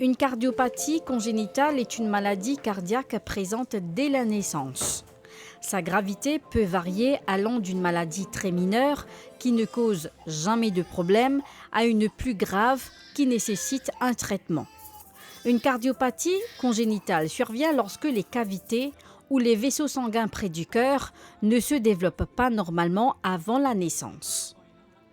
Une cardiopathie congénitale est une maladie cardiaque présente dès la naissance. Sa gravité peut varier allant d'une maladie très mineure qui ne cause jamais de problème à une plus grave qui nécessite un traitement. Une cardiopathie congénitale survient lorsque les cavités ou les vaisseaux sanguins près du cœur ne se développent pas normalement avant la naissance.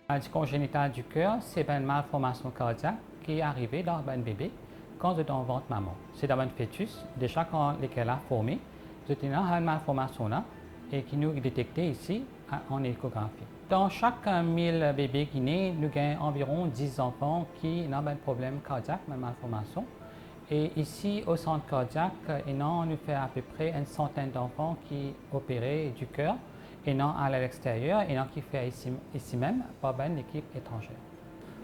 La maladie congénitale du cœur, c'est une malformation cardiaque qui est arrivée dans un bébé quand il est dans le ventre maman. C'est dans un fœtus, déjà quand l'équerre a formé, c'est une malformation là et qui nous est détectée ici en échographie. Dans chaque 1000 bébés qui naissent, nous avons environ 10 enfants qui ont un problème cardiaque, une malformation. Et ici, au centre cardiaque, nous fait à peu près une centaine d'enfants qui opérés du cœur et non à l'extérieur et non qui fait ici même par une équipe étrangère.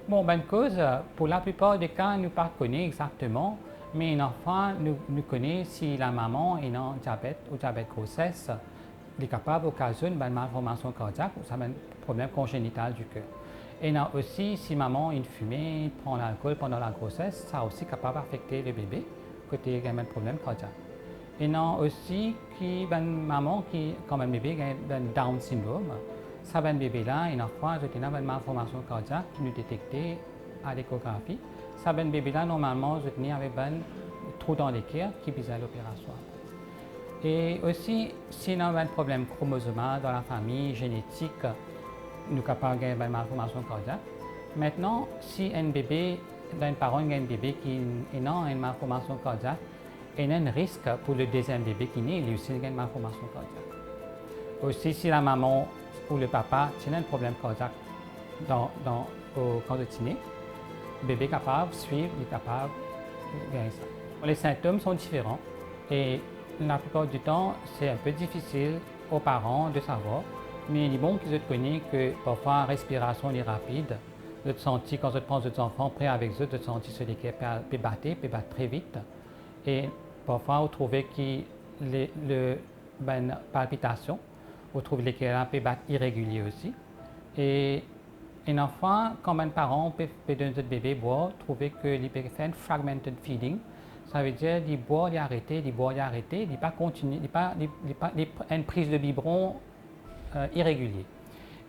Bon, bonne cause, pour la plupart des cas, nous ne connaissons pas exactement, mais un enfant nous connaît si la maman est en diabète ou diabète grossesse, il est capable d'occasionner une malformation cardiaque ou un problème congénital du cœur. Et aussi, si maman une fumée, prend l'alcool pendant la grossesse, ça aussi capable d'affecter le bébé côté il y a un problème cardiaque. Et aussi, qui maman qui quand un bébé a un Down syndrome, ça un bébé là, une fois, il a une malformation cardiaque qui nous détectée à l'échographie. Ça un bébé là, normalement, il avec un trou dans l'équerre qui vise à l'opération. Et aussi, si on a un problème chromosomal dans la famille, génétique, nous sommes capables d'avoir une malformation cardiaque. Maintenant, si un bébé, d'un parent a un bébé qui a une malformation cardiaque, il y a un risque pour le deuxième bébé qui naît, il aussi a une malformation cardiaque. Aussi, si la maman ou le papa a un problème cardiaque quand il naît, le bébé est capable de suivre, il est capable de gagner ça. Les symptômes sont différents et la plupart du temps, c'est un peu difficile aux parents de savoir. Mais il est bon qu'ils connaissent que parfois la respiration est rapide. Vous sentez quand vous prenez votre enfant près avec eux, vous sentez que l'équerre peut battre très vite. Et parfois, vous trouvez que les palpitations, vous trouvez l'équerre peut battre irrégulier aussi. Et un enfant, quand un parent peut donner notre bébé boire, trouver que il peut faire un fragmented feeding. Ça veut dire qu'il boit, il arrête, il boit, il arrête, il ne pas continuer, il pas une prise de biberon irrégulier.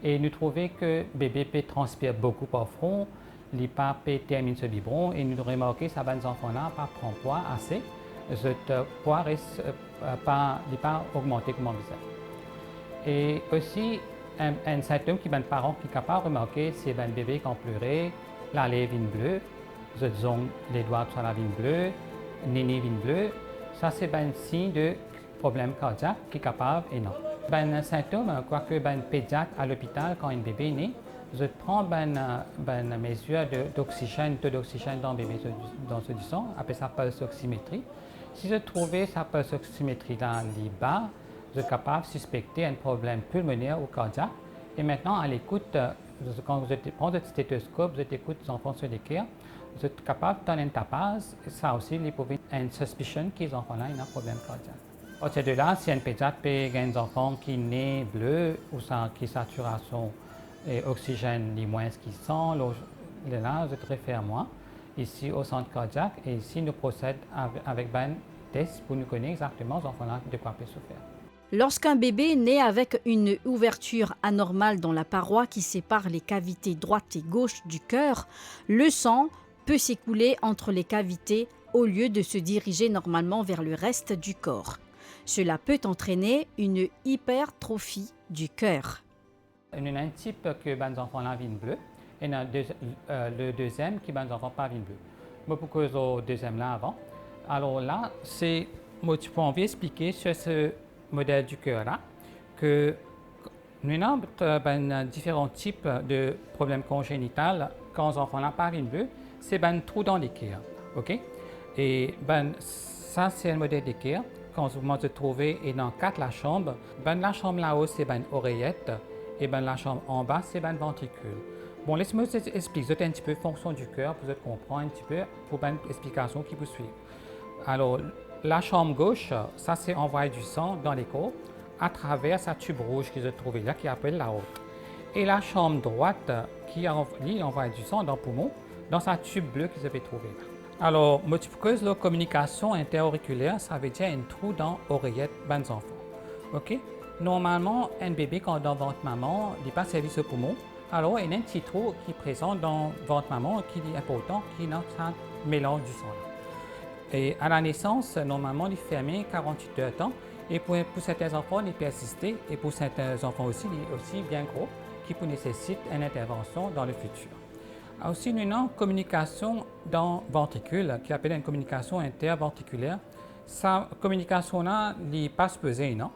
Et nous trouvons que le bébé peut transpirer beaucoup par front, il peut terminer ce biberon et nous remarquons que ces enfants-là ne prennent pas assez, ce poids n'est pas augmenté comme on disait. Et aussi, un symptôme que les parents sont capables de remarquer, c'est un bébé qui a pleuré, la lèvre bleue, les doigts sur la ligne bleue, néné vine bleue, ça c'est un signe de problème cardiaque qui est capable et non. Un symptôme, quoique un pédiatre à l'hôpital quand un bébé est né, je prends une mesure d'oxygène, taux d'oxygène dans le bébé dans ce du sang, appelle ça pulse oxymétrie. Si je trouvais sa pulse oxymétrie dans les bas, je suis capable de suspecter un problème pulmonaire ou cardiaque. Et maintenant, à l'écoute, quand vous prenez votre stéthoscope, vous écoutez les enfants sur l'équerre, vous êtes capable de donner un tapage, ça aussi, il peut y avoir une suspicion que les enfants-là ont un problème cardiaque. Au de là, si un pédiatre peut avoir des enfants qui naissent bleus ou qui saturation et oxygène les moins qu'ils sont, là, je te réfère moi ici au centre cardiaque et ici nous procèdons avec un test pour nous connaître exactement les enfants-là de quoi peuvent souffrir. Lorsqu'un bébé naît avec une ouverture anormale dans la paroi qui sépare les cavités droite et gauche du cœur, le sang peut s'écouler entre les cavités au lieu de se diriger normalement vers le reste du corps. Cela peut entraîner une hypertrophie du cœur. Il y a un type que les enfants ont une bleue et le deuxième qui a des enfants pas une bleue. Moi, pour cause au deuxième là avant. Alors là, moi, tu peux envie expliquer sur ce modèle du cœur là que nous avons différents types de problèmes congénitaux quand les enfants n'ont pas une bleue. C'est un trou dans l'équerre, ok? Et ça c'est un modèle d'équerre. Quand vous se trouvez dans 4 la chambre la chambre là-haut c'est une oreillette et la chambre en bas c'est un ventricule. Bon, laissez-moi vous expliquer un petit peu la fonction du cœur pour vous comprendre un petit peu pour une explication qui vous suit. Alors, la chambre gauche, ça c'est envoyer du sang dans les corps à travers sa tube rouge qui se trouve là, qui appelle la haute. Et la chambre droite qui envoie du sang dans le poumon, dans sa tube bleue qui se peut trouver là. Alors, multiple la communication interauriculaire, ça veut dire un trou dans l'oreillette des enfants. OK? Normalement, un bébé, quand dans le ventre maman, il pas servi au poumon. Alors, il y a un petit trou qui est présent dans le ventre maman qui est important, qui est dans ce mélange du sang. Et à la naissance, normalement, il est fermé 48 heures de temps. Et pour certains enfants, il persiste. Et pour certains enfants aussi, il est aussi bien gros, qui nécessite une intervention dans le futur. Aussi, nous avons une communication dans le ventricule, qui appelle une communication interventriculaire. Cette communication-là n'est pas supposée, non?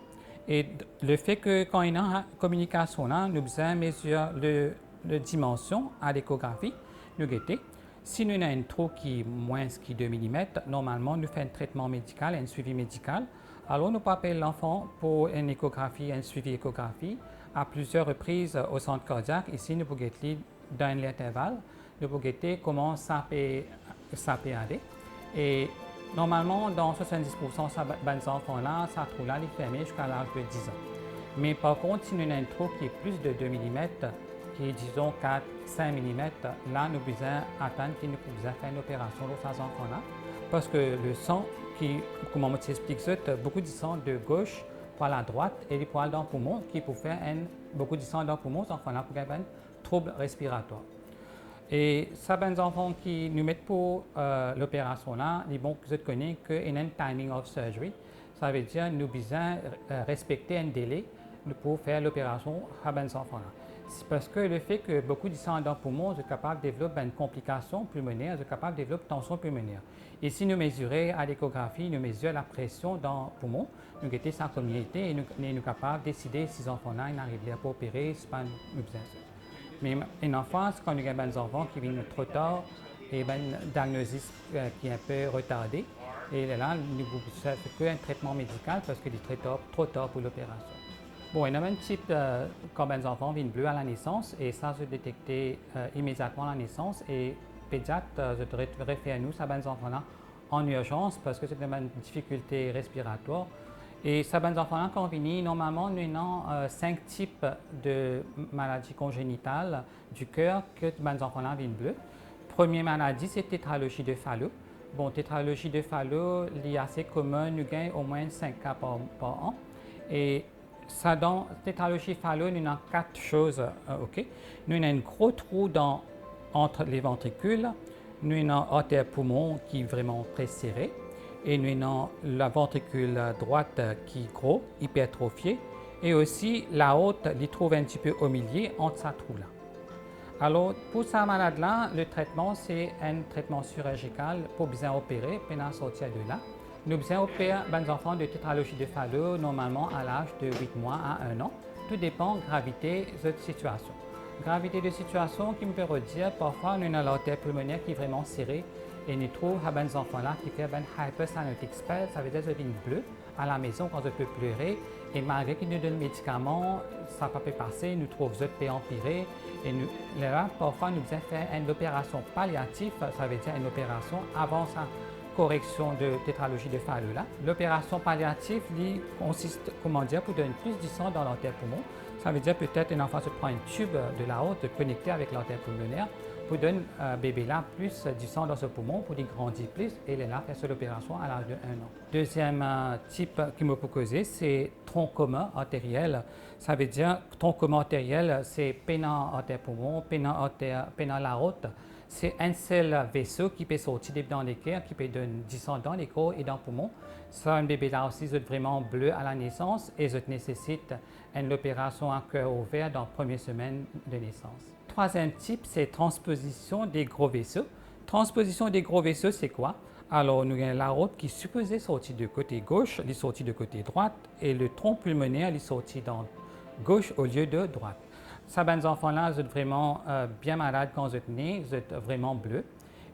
Et le fait que quand il y a une communication, là, nous devons mesurer la dimension à l'échographie, nous guetter. Si nous avons un trou qui est moins que 2 mm, normalement, nous faisons un traitement médical, un suivi médical. Alors, nous appelons l'enfant pour une échographie, un suivi échographie à plusieurs reprises au centre cardiaque. Ici, nous pouvons guetter dans l'intervalle, nous pouvons guetter comment ça peut aller. Et normalement, dans 70% des enfants-là, ça trou-là est fermé jusqu'à l'âge de 10 ans. Mais par contre, si nous avons un trou qui est plus de 2 mm, qui est disons 4-5 mm, là, nous devons attendre que nous pouvons faire une opération pour ces enfants-là. Parce que le sang, comme je t'explique, beaucoup de sang de gauche pour la droite et les poils dans le poumon, qui peut faire beaucoup de sang dans le poumon, ces enfants-là pour avoir un trouble respiratoire. Et certains enfants qui nous mettent pour l'opération là, ils vont connaître qu'il y a un timing of surgery. Ça veut dire que nous devons respecter un délai pour faire l'opération à ces enfants-là. C'est parce que le fait que beaucoup de sang dans le poumon est capable de développer une complication pulmonaire, est capable de développer une tension pulmonaire. Et si nous mesurons à l'échographie, nous mesurons la pression dans le poumon, nous guettons sa communauté et nous sommes capables de décider si ces enfants-là arrivent à opérer, c'est pas une besoin. Mais en enfance, quand nous avons des enfants qui viennent trop tard et un diagnostic qui est un peu retardé, et là, nous ne faisons qu'un traitement médical parce qu'il est trop tard pour l'opération. Bon, il y a un type quand les enfants viennent bleus à la naissance et ça se détecter immédiatement à la naissance et pédiatre je réfère nous à ces enfants-là en urgence parce que c'est une difficulté respiratoire. Et ces enfants-là, quand ils viennent, normalement, nous avons 5 types de maladies congénitales du cœur que les enfants-là viennent bleus. Première maladie, c'est tétralogie de Fallot. Bon, tétralogie de Fallot, est assez commun, nous gagnons au moins 5 cas par an. Et ça, dans tétralogie de Fallot, nous avons 4 choses. OK? Nous avons un gros trou entre les ventricules. Nous avons une artère-poumon qui est vraiment très serrée. Et nous avons la ventricule droite qui est gros, hypertrophiée. Et aussi, la haute, il trouve un petit peu au milieu entre ces trous-là. Alors, pour cette maladie-là, le traitement, c'est un traitement chirurgical pour bien opérer, pour sortir de là. Nous bien opérer les enfants de tétralogie de Fallot normalement à l'âge de 8 mois à 1 an. Tout dépend de la gravité de la situation. Gravité de situation qui me peut redire, parfois, nous avons l'artère pulmonaire qui est vraiment serrée et nous trouvons à ces enfants-là qui font un hypercyanotic spell, ça veut dire qu'ils viennent bleu à la maison quand ils peuvent pleurer. Et malgré qu'ils nous donnent des médicaments, ça ne peut pas passer, nous trouvons qu'ils peuvent empirer. Et là, parfois, nous devons faire une opération palliative, ça veut dire une opération avant sa correction de tétralogie de Fallot. L'opération palliative consiste, comment dire, pour donner plus de sang dans l'artère poumon. Ça veut dire peut-être un enfant se prend un tube de la haute connecté avec l'artère pulmonaire pour donner bébé là plus du sang dans ce poumon pour qu'il grandisse plus et il est là faire l'opération à l'âge de 1 an. Deuxième type qui me peut causer, c'est tronc commun artériel. Ça veut dire tronc commun artériel, c'est pénal artère poumon, pénal la haute. C'est un seul vaisseau qui peut sortir dans les cœurs, qui peut donner du sang dans les corps et dans le poumon. Ça, un bébé là aussi, c'est vraiment bleu à la naissance et ça nécessite une opération à cœur ouvert dans la première semaine de naissance. Troisième type, c'est transposition des gros vaisseaux. Transposition des gros vaisseaux, c'est quoi? Alors, nous avons la route qui est supposée sortir du côté gauche, elle est sortie du côté droite, et le tronc pulmonaire est sorti dans gauche au lieu de droite. Ces enfants-là sont vraiment bien malades quand ils sont nés, ils sont vraiment bleus.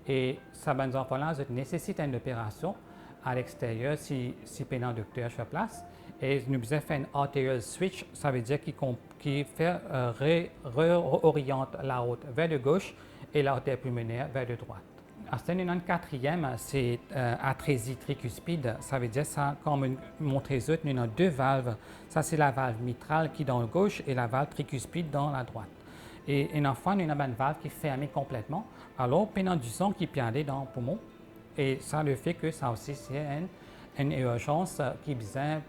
Et ces enfants-là nécessitent une opération à l'extérieur si le docteur sur place. Et nous avons fait une arterial switch, ça veut dire qu'il fait réoriente la route vers le gauche et l'artère pulmonaire vers le droite. Une quatrième, c'est atrésie tricuspide. Ça veut dire ça, quand on montre les autres, nous avons 2 valves. Ça, c'est la valve mitrale qui est dans la gauche et la valve tricuspide dans la droite. Et un enfant, nous avons une valve qui est fermée complètement. Alors, pendant du sang qui peut aller dans le poumon. Et ça le fait que ça aussi c'est une urgence qui est besoin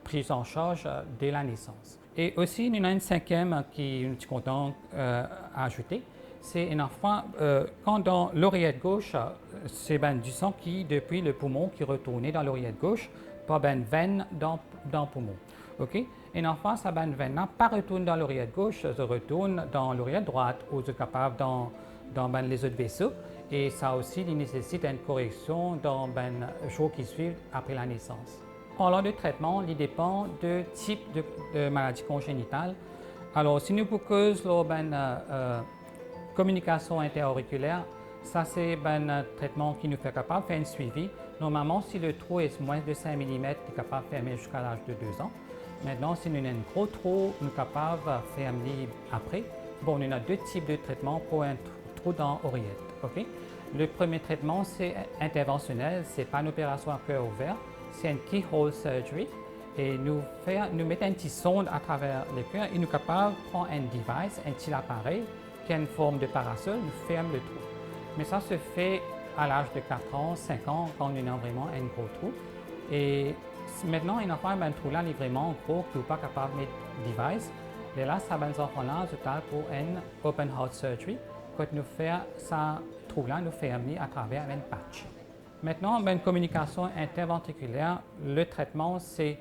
prise en charge dès la naissance. Et aussi, il y en a une cinquième qui est content à ajouter. C'est un enfant, quand dans l'oreillette gauche, c'est du sang qui, depuis le poumon, qui retourne dans l'oreillette gauche, par une veine dans le poumon. Okay? Un enfant, ça veine n'a pas retourne dans l'oreillette gauche, ça retourne dans l'oreillette droite, ou c'est capable dans les autres vaisseaux. Et ça aussi, il nécessite une correction dans les jours qui suivent après la naissance. Parlant de traitement, il dépend du type de maladie congénitale. Alors, si nous proposons communication interauriculaire, ça c'est un traitement qui nous fait capable de faire un suivi. Normalement, si le trou est moins de 5 mm, il est capable de fermer jusqu'à l'âge de 2 ans. Maintenant, si nous avons un gros trou, nous sommes capables de fermer après. Bon, on a deux types de traitements pour un trou dans l'oreillette. Okay? Le premier traitement, c'est interventionnel, ce n'est pas une opération à cœur ouvert, c'est une keyhole surgery. Et nous mettons une petite sonde à travers le cœur et nous sommes capables de prendre un device, un petit appareil qui a une forme de parasol, nous ferme le trou. Mais ça se fait à l'âge de 4 ans, 5 ans, quand on a vraiment un gros trou. Et maintenant, un enfant a un trou là, il est vraiment gros, qui n'est pas capable de mettre device. Et là, ça va les enfants-là, pour une open heart surgery, quand nous faisons ça trou-là, nous fermer à travers un patch. Maintenant, une communication interventriculaire, le traitement, c'est,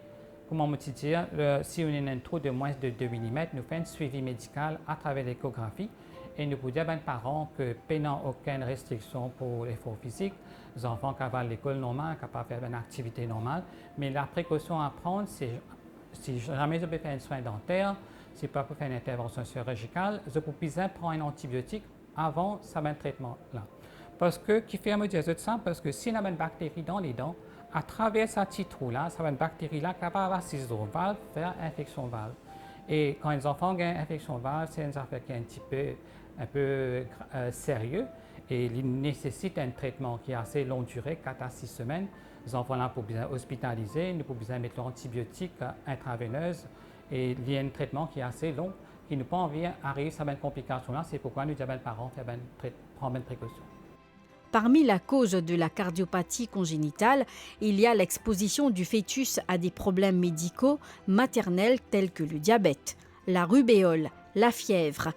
comment on dit dire, si on a un trou de moins de 2 mm, nous faisons un suivi médical à travers l'échographie et nous pouvons dire aux parents que, pendant aucune restriction pour l'effort physique, les enfants qui vont à l'école normale, capables de faire une activité normale, mais la précaution à prendre, c'est si jamais je peux faire un soin dentaire, si je peux faire une intervention chirurgicale, je peux bien prendre un antibiotique avant ce traitement-là. Parce que, qui fait me dire ça? Parce que s'il y a une bactérie dans les dents, à travers ce petit trou-là, ça va une bactérie-là capable d'assister aux valves, faire infection valve. Et quand les enfants ont une infection valve, c'est une affaire qui est un peu sérieux et il nécessite un traitement qui est assez longue durée, 4 à 6 semaines. Les enfants-là pour bien hospitaliser, nous pouvons bien mettre l'antibiotique intraveineuse et il y a un traitement qui est assez long, qui ne peut pas arriver à cette complication-là. C'est pourquoi nous disons aux parents de prendre une précaution. Parmi la cause de la cardiopathie congénitale, il y a l'exposition du fœtus à des problèmes médicaux maternels tels que le diabète, la rubéole, la fièvre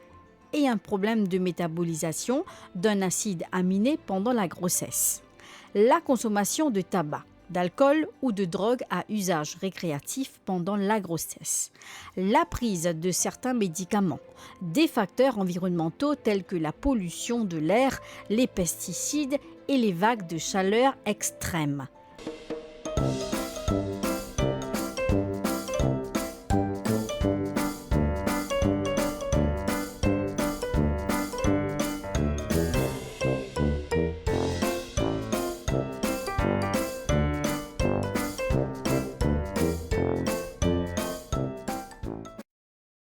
et un problème de métabolisation d'un acide aminé pendant la grossesse. La consommation de tabac, d'alcool ou de drogue à usage récréatif pendant la grossesse, la prise de certains médicaments, des facteurs environnementaux tels que la pollution de l'air, les pesticides et les vagues de chaleur extrêmes.